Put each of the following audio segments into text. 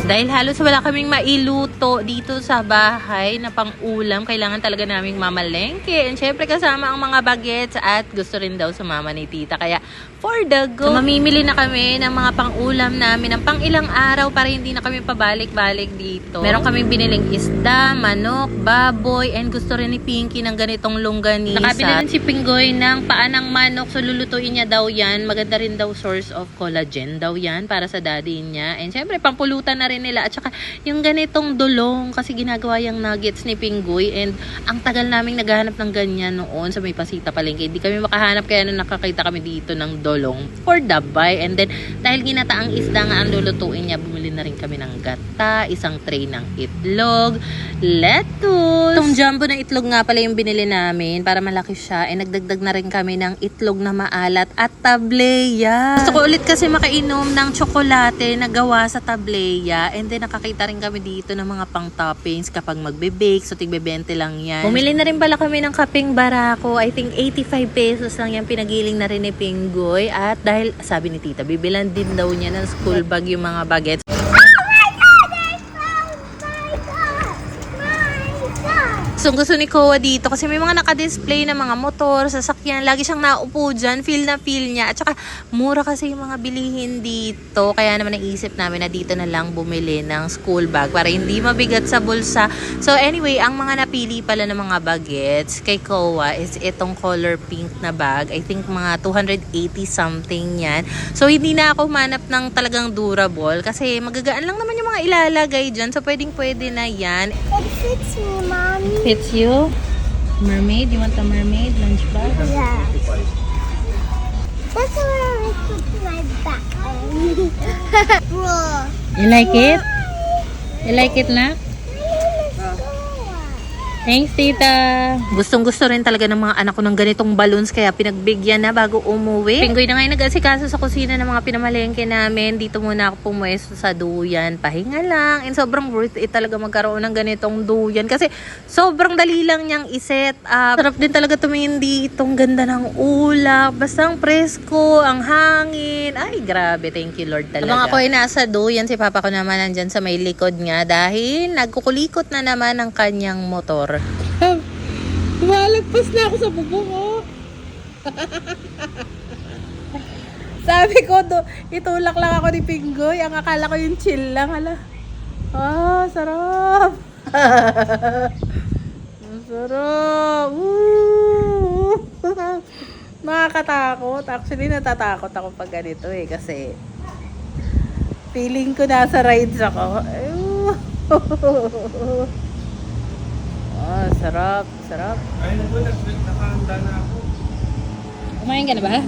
Dahil halos wala kaming mailuto dito sa bahay na pang-ulam, kailangan talaga naming mamalengke. And syempre kasama ang mga bagets at gusto rin daw sumama ni tita. Kaya for the go, so, mamimili na kami ng mga pang-ulam namin ng pang-ilang araw para hindi na kami pabalik-balik dito. Meron kaming biniling isda, manok, baboy, and gusto rin ni Pinky ng ganitong longganisa. Nakabili rin si Pinggoy ng paa ng manok, so lulutuin niya daw yan. Maganda rin daw source of collagen daw yan para sa daddy niya. And syempre pampulutan na rin nila. At saka yung ganitong dulong kasi ginagawa yung nuggets ni Pinggoy. And ang tagal naming naghahanap ng ganyan noon sa may Pasita Palengke. Hindi kami makahanap kaya nung nakakita kami dito ng dulong for the buy. And then dahil ginataang isda nga ang lulutuin niya, bumili na rin kami ng gata, isang tray ng itlog, lettuce. Itong jumbo na itlog nga pala yung binili namin para malaki siya. And nagdagdag na rin kami ng itlog na maalat at tableya. Gusto ko ulit kasi makainom ng tsokolate na gawa sa tableya. And then nakakita rin kami dito ng mga pang toppings kapag magbe-bake. So tig-20 lang yan. Bumili na rin pala kami ng kapeng barako. I think 85 pesos lang yan. Pinagiling na rin ni Pinggoy. At dahil sabi ni tita, bibilan din daw niya ng school bag yung mga bagets. So gusto ni Koa dito kasi may mga naka-display na mga motor, sasakyan. Lagi siyang naupo dyan. Feel na feel niya. At saka mura kasi yung mga bilihin dito. Kaya naman naisip namin na dito na lang bumili ng school bag para hindi mabigat sa bulsa. So anyway, ang mga napili pala ng mga bagets kay Koa is itong color pink na bag. I think mga 280 something yan. So hindi na ako manap ng talagang durable kasi magagaan lang naman yung mga ilalagay dyan. So pwedeng pwede na yan. It fits me, Mommy. Fits you? Mermaid? You want a mermaid lunch bag? Yeah. That's where I put my back. Bro. You like it? You like it na? Thanks, tita. Gustong-gusto rin talaga ng mga anak ko ng ganitong balloons kaya pinagbigyan na bago umuwi. Pinggoy na ngayon nag-asikaso sa kusina ng mga pinamalengke namin. Dito muna ako pumuesto sa duyan. Pahinga lang. And sobrang worth it talaga magkaroon ng ganitong duyan kasi sobrang dali lang niyang iset up. Sarap din talaga tumingin dito. Ang ganda ng ulap. Basta ang presko, ang hangin. Ay, grabe. Thank you, Lord talaga. Habang ako ay nasa duyan, si papa ko naman nandyan sa may likod nga dahil nagkukulikot na naman ang kanyang motor. Malagpas na ako sa bubong, oh. Sabi ko, itulak lang ako ni Pinggoy. Ang akala ko yung chill lang, hala. Ah, sarap. Sarap. Woo! Nakakatakot. Actually, natatakot ako pag ganito eh. Kasi, feeling ko nasa rides ako. Oh, sarap, sarap. Ay, nakahanda na ako. Kumain ka na ba?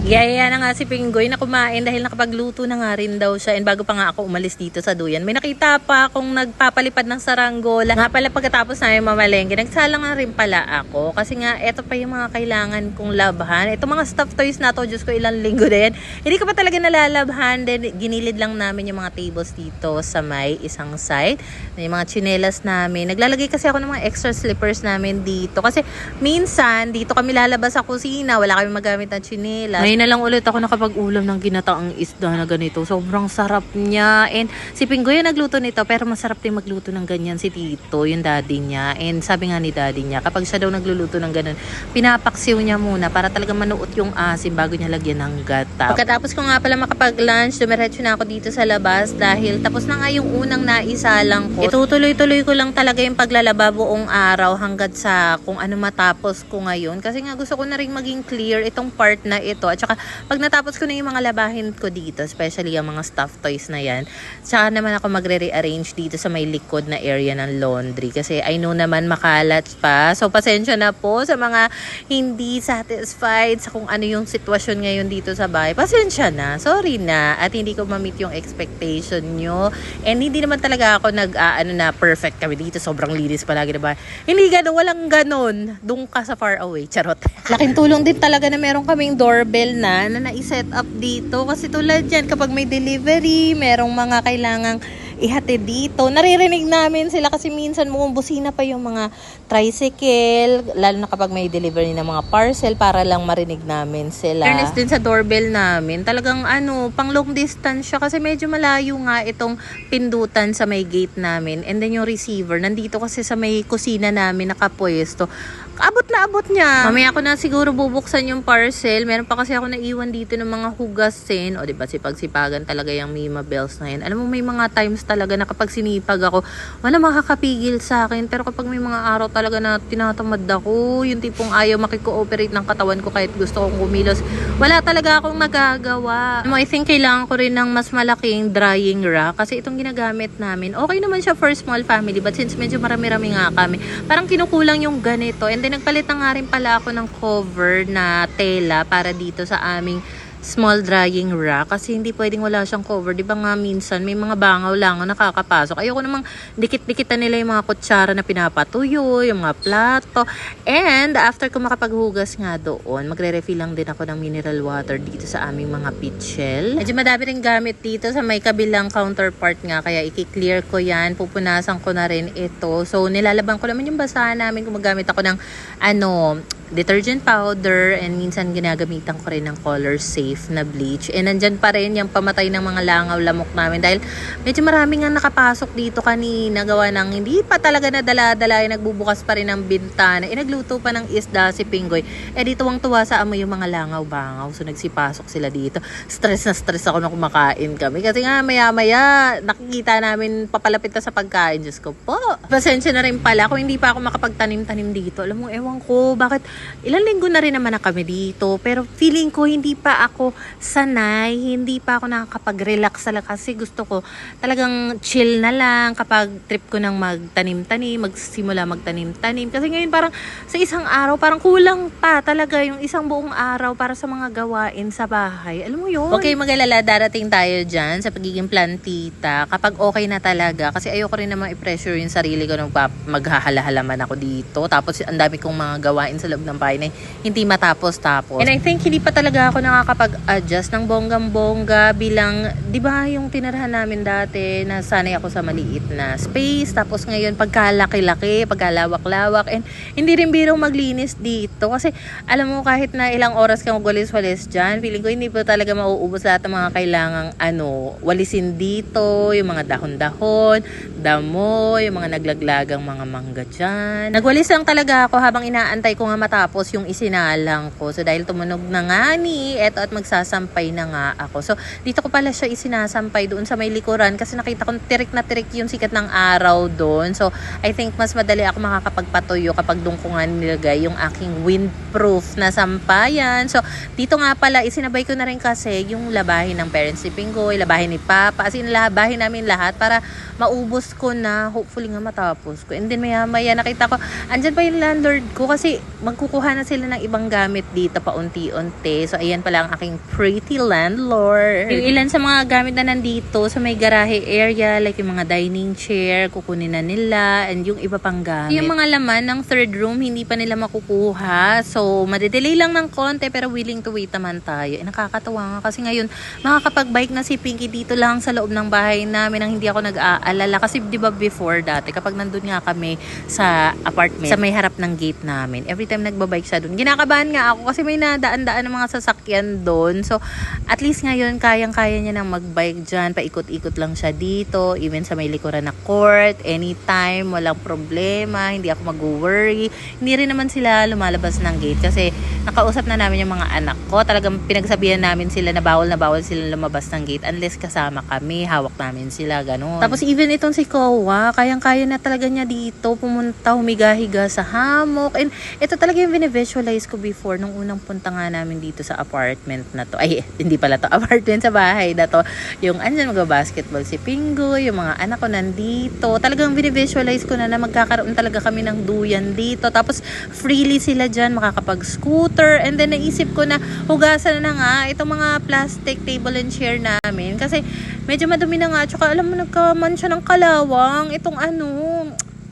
Yaya na nga si Pinggoy na kumain dahil nakapagluto na nga rin daw siya. And bago pa nga ako umalis dito sa duyan, may nakita pa akong nagpapalipad ng saranggola. Nga pala pagkatapos namin mamalengke, nagsalang na rin pala ako. Kasi nga, eto pa yung mga kailangan kong labhan. Ito mga stuffed toys na to, Diyos ko, ilang linggo din. Hindi ko pa talaga nalalabhan. Then, ginilid lang namin yung mga tables dito sa may isang side. Yung mga chinelas namin. Naglalagay kasi ako ng mga extra slippers namin dito. Kasi minsan, dito kami lalabas sa kusina. Wala kami magamit na chinelas. Ngayon na lang ulit ako nakapag-ulam ng ginataang isda na ganito. Sobrang sarap niya. And si Pinggoy yung nagluto nito, pero masarap din magluto ng ganyan si Tito, yung daddy niya. And sabi nga ni daddy niya, kapag siya daw nagluluto ng ganun, pinapaksiw niya muna para talaga manuot yung asim bago niya lagyan ng gata. Pagkatapos ko nga pala makapag-lunch, dumiretso na ako dito sa labas dahil tapos na nga yung unang naisalang ko. Itutuloy-tuloy ko lang talaga yung paglalaba buong araw hanggat sa kung ano matapos ko ngayon. Kasi nga gusto ko na rin maging clear itong part na ito. At saka pag natapos ko na yung mga labahin ko dito, especially yung mga stuffed toys na yan, saka naman ako magre-rearrange dito sa may likod na area ng laundry. Kasi I know naman makalat pa. So pasensya na po sa mga hindi satisfied sa kung ano yung sitwasyon ngayon dito sa bahay. Pasensya na. Sorry na. At hindi ko ma-meet yung expectation nyo. And hindi naman talaga ako na perfect kami dito. Sobrang linis palagi na ba? Hindi ganun. Walang ganun. Doon ka sa far away. Charot. Laking tulong din talaga na meron kaming doorbell na nai-set up dito. Kasi tulad yan, kapag may delivery, merong mga kailangang ihatid dito. Naririnig namin sila kasi minsan busina pa yung mga tricycle, lalo na kapag may delivery ng mga parcel para lang marinig namin sila. Fairness din sa doorbell namin, talagang pang long distance siya kasi medyo malayo nga itong pindutan sa may gate namin. And then yung receiver, nandito kasi sa may kusina namin nakapwesto. Abot na abot niya. Mamaya ko na siguro bubuksan yung parcel. Meron pa kasi ako naiwan dito ng mga hugasin. O diba, sipag-sipagan talaga yung Mima Bells na yan. Alam mo, may mga times talaga na kapag sinipag ako, wala makakapigil sa akin. Pero kapag may mga araw talaga na tinatamad ako, yung tipong ayaw makikooperate ng katawan ko kahit gusto kong kumilos, wala talaga akong nagagawa. I think kailangan ko rin ng mas malaking drying rack kasi itong ginagamit namin. Okay naman siya for small family, but since medyo marami-rami nga kami, parang kinukulang yung ganito. And then nagpalit na nga rin pala ako ng cover na tela para dito sa aming small drying rack kasi hindi pwedeng wala siyang cover. Di ba nga minsan may mga bangaw lang na nakakapasok. Ayoko namang dikit-dikitan nila yung mga kutsara na pinapatuyo, yung mga plato. And after ko makapaghugas nga doon, magre-refill lang din ako ng mineral water dito sa aming mga pitchel. Medyo madami rin gamit dito sa may kabilang counterpart nga kaya i-clear ko yan. Pupunasan ko na rin ito. So nilalaban ko naman yung basahan namin kung magamit ako ng detergent powder and minsan ginagamitan ko rin ng color safe na bleach. And nandyan pa rin yung pamatay ng mga langaw lamok namin dahil medyo marami nga nakapasok dito kanina gawa ng hindi pa talaga nadala-dala yung nagbubukas pa rin ng bintana. Nagluto pa ng isda si Pinggoy. Dito tuwang-tuwa sa amoy yung mga langaw-bangaw. So nagsipasok sila dito. Stress na stress ako na kumakain kami kasi nga maya-maya nakikita namin papalapit na sa pagkain. Diyos ko po. Pasensya na rin pala kung hindi pa ako makapagtanim-tanim dito. Alam mo, ewan ko bakit ilang linggo na rin naman na kami dito. Pero feeling ko hindi pa ako sanay. Hindi pa ako nakakapag-relax talaga kasi gusto ko talagang chill na lang kapag trip ko ng magtanim-tanim, magsimula magtanim-tanim. Kasi ngayon parang sa isang araw, parang kulang pa talaga yung isang buong araw para sa mga gawain sa bahay. Alam mo yun? Okay, mag-alala, darating tayo dyan sa pagiging plantita kapag okay na talaga. Kasi ayoko rin naman i-pressure yung sarili ko nung maghahala-halaman ako dito. Tapos ang dami kong mga gawain sa loob ng bahay na hindi matapos-tapos. And I think hindi pa talaga ako nakakapag-adjust ng bonggang-bongga bilang, di ba yung tinirahan namin dati na sanay ako sa maliit na space. Tapos ngayon pagkalaki-laki, pagkalawak-lawak. And hindi rin birong maglinis dito. Kasi alam mo kahit na ilang oras kang walis-walis dyan, feeling ko hindi pa talaga mauubos lahat ng mga kailangang walisin dito. Yung mga dahon-dahon, damo, yung mga naglaglagang mga mangga dyan. Nagwalis lang talaga ako habang inaantay ko nga matapos yung isinalang ko. So dahil tumunog na nga eto at magsasampay na nga ako. So dito ko pala siya isinasampay doon sa may likuran kasi nakita ko tirik na tirik yung sikat ng araw doon. So I think mas madali ako makakapagpatuyo kapag doon ko nga nilagay yung aking windproof na sampayan. So dito nga pala isinabay ko na rin kasi yung labahin ng parents ni Pinggoy, labahin ni Papa, as in labahin namin lahat para maubos ko na, hopefully nga matapos ko. And then maya nakita ko andyan pa yung landlord ko kasi magkukuha na sila ng ibang gamit dito paunti-unti. So ayan pala ang aking pretty landlord. Yung ilan sa mga gamit na nandito sa may garahe area, like yung mga dining chair, kukunin na nila, and yung iba pang gamit. Yung mga laman ng third room, hindi pa nila makukuha. So madedelay lang ng konti pero willing to wait naman tayo. Nakakatawa nga kasi ngayon makakapag-bike na si Pinky dito lang sa loob ng bahay namin nang hindi ako nag-aalala. Kasi di ba before dati, kapag nandun nga kami sa apartment, sa may harap ng gate namin, every time nagbabike siya dun, ginakabahan nga ako kasi may nadaan-daan ng mga sasakyan doon. So at least ngayon kayang-kaya niya nang magbike dyan, paikot-ikot lang siya dito, even sa may likuran na court, anytime, walang problema, hindi ako mag-worry. Hindi rin naman sila lumalabas ng gate kasi nakausap na namin yung mga anak ko. Talagang pinagsabihan namin sila na bawal sila lumabas ng gate unless kasama kami, hawak namin sila, ganun. Tapos even itong si Kowa, kayang-kaya na talaga niya dito pumunta, humiga-higa sa hammock. And ito talaga yung visualize ko before nung unang punta nga namin dito sa apartment na to. Ay, hindi pala to, apartment sa bahay na to. Yung andyan mag-basketball si Pinggoy, yung mga anak ko nandito. Talagang visualize ko na magkakaroon talaga kami ng duyan dito. Tapos freely sila dyan, makakapag-scooter. And then naisip ko na hugasan na nga itong mga plastic table and chair namin. Kasi medyo madumi na nga. Tsaka alam mo, nagkaman siya ng kalawang. Itong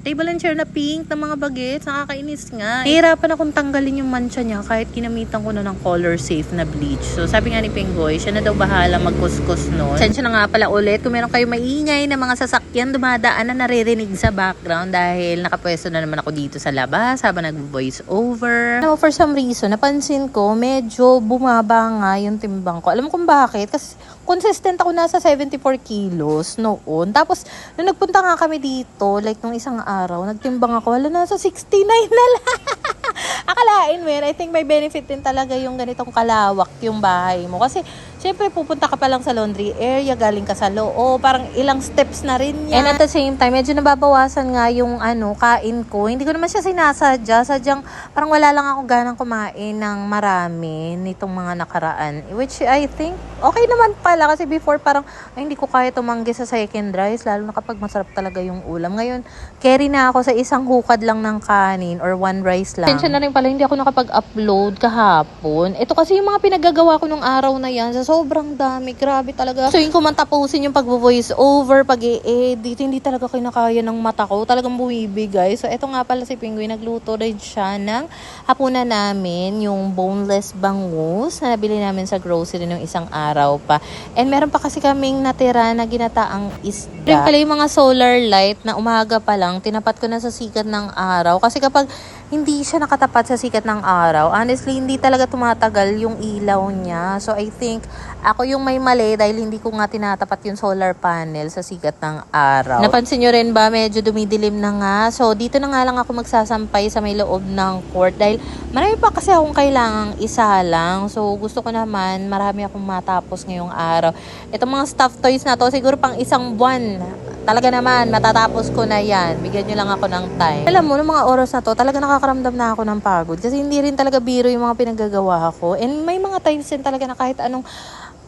table and chair na pink na mga bagets. Nakakainis nga. Nahihirapan akong tanggalin yung mancha niya kahit ginamitan ko na ng color safe na bleach. So sabi nga ni Pinggoy, siya na daw bahala magkuskus nun. Sensya na nga pala ulit kung meron kayo maingay na mga sasakyan dumadaan na naririnig sa background dahil nakapwesto na naman ako dito sa labas habang nag-voice over. No, for some reason, napansin ko medyo bumaba nga yung timbang ko. Alam mo kung bakit? Kasi consistent ako nasa 74 kilos noon. Tapos, nung nagpunta nga kami dito, like nung isang araw, nagtimbang ako, wala, nasa 69 na lang. Akalain mo yun, I think may benefit din talaga yung ganitong kalawak yung bahay mo. Kasi, syempre, pupunta ka pa lang sa laundry area, galing ka sa loob, parang ilang steps na rin yan. And at the same time, medyo nababawasan nga yung kain ko. Hindi ko naman siya sinasadya. Sadyang, parang wala lang ako ganang kumain ng marami nitong mga nakaraan. Which I think, okay naman pala. Kasi before, parang, ay, hindi ko kaya tumanggi sa second rice, lalo na kapag masarap talaga yung ulam. Ngayon, carry na ako sa isang hukad lang ng kanin or one rice lang. Tensya na rin pala, hindi ako nakapag-upload kahapon. Ito kasi yung mga pinagagawa ko nung araw na yan, sa sobrang dami, grabe talaga. So, yung ko man tapusin yung pag-voice over, pag-i-edit, hindi talaga kinakaya ng mata ko. Talagang buwibigay. So, ito nga pala si Pinggoy, nagluto rin siya ng hapunan namin, yung boneless bangus na nabili namin sa grocery nung isang araw pa. And meron pa kasi kaming natira na ginataang isda. Rin pala yung mga solar light na umaga pa lang, tinapat ko na sa sikat ng araw. Kasi kapag hindi siya nakatapat sa sikat ng araw, honestly, hindi talaga tumatagal yung ilaw niya. So, I think, ako yung may mali dahil hindi ko nga tinatapat yung solar panel sa sikat ng araw. Napansin nyo rin ba, medyo dumidilim na nga. So, dito na nga lang ako magsasampay sa may loob ng court dahil marami pa kasi akong kailangang isa lang. So, gusto ko naman, marami akong matapos ngayong araw. Itong mga stuffed toys na to, siguro pang isang buwan. Talaga naman, matatapos ko na yan. Bigyan nyo lang ako ng time. Alam mo, ng mga oras na to, talaga nakakaramdam na ako ng pagod. Kasi hindi rin talaga biro yung mga pinagagawa ko. And may mga times din talaga na kahit anong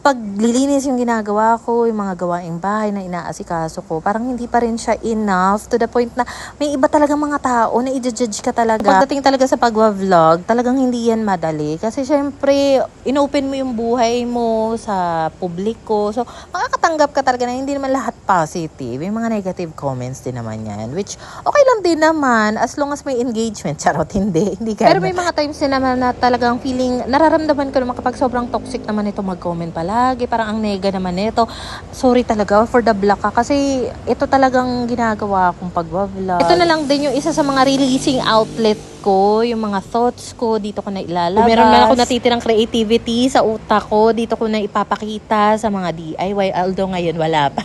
paglilinis yung ginagawa ko, yung mga gawaing bahay na inaasikaso ko, parang hindi pa rin siya enough to the point na may iba talagang mga tao na i-judge ka talaga. Pagdating talaga sa pagwa-vlog, talagang hindi yan madali. Kasi syempre, inopen mo yung buhay mo sa publiko. So, makakatanggap ka talaga na hindi naman lahat positive. Yung mga negative comments din naman yan. Which, okay lang din naman as long as may engagement. Charot, hindi ka. Pero may mga times din naman na talagang feeling, nararamdaman ko naman kapag sobrang toxic naman ito mag-comment pala. Lagi, parang ang nega naman nito. Sorry talaga for the block kasi ito talagang ginagawa akong pag-vlog. Ito na lang din yung isa sa mga releasing outlet ko, yung mga thoughts ko, dito ko na ilalabas. Kung meron man ako natitirang creativity sa utak ko, dito ko na ipapakita sa mga DIY, although ngayon wala pa.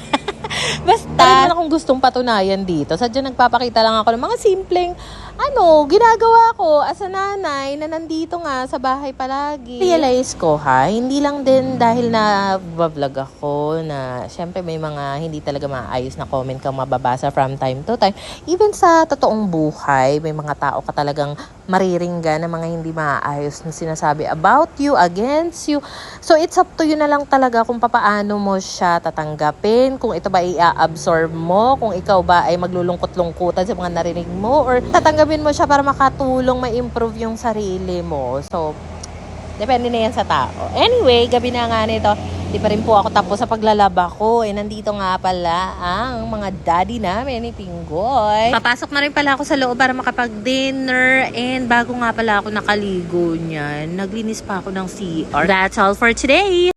Basta, talaga akong gustong patunayan dito. Sadya nagpapakita lang ako ng mga simpleng ginagawa ko as a nanay na nandito nga sa bahay palagi. Realize ko hindi lang din dahil na vlog ako na syempre may mga hindi talaga maayos na comment kang mababasa from time to time. Even sa totoong buhay, may mga tao ka talagang mariringgan na mga hindi maayos na sinasabi about you, against you. So it's up to you na lang talaga kung papaano mo siya tatanggapin, kung ito ba i-absorb mo, kung ikaw ba ay maglulungkot-lungkutan sa mga narinig mo, or tatanggapin mo siya para makatulong ma-improve yung sarili mo. So, depende na yan sa tao. Anyway, gabi na nga nito. Di pa rin po ako tapos sa paglalaba ko. Nandito nga pala ang mga daddy namin ni Pinggoy. Papasok na rin pala ako sa loob para makapag-dinner. And bago nga pala ako nakaligo niyan, naglinis pa ako ng CR. That's all for today!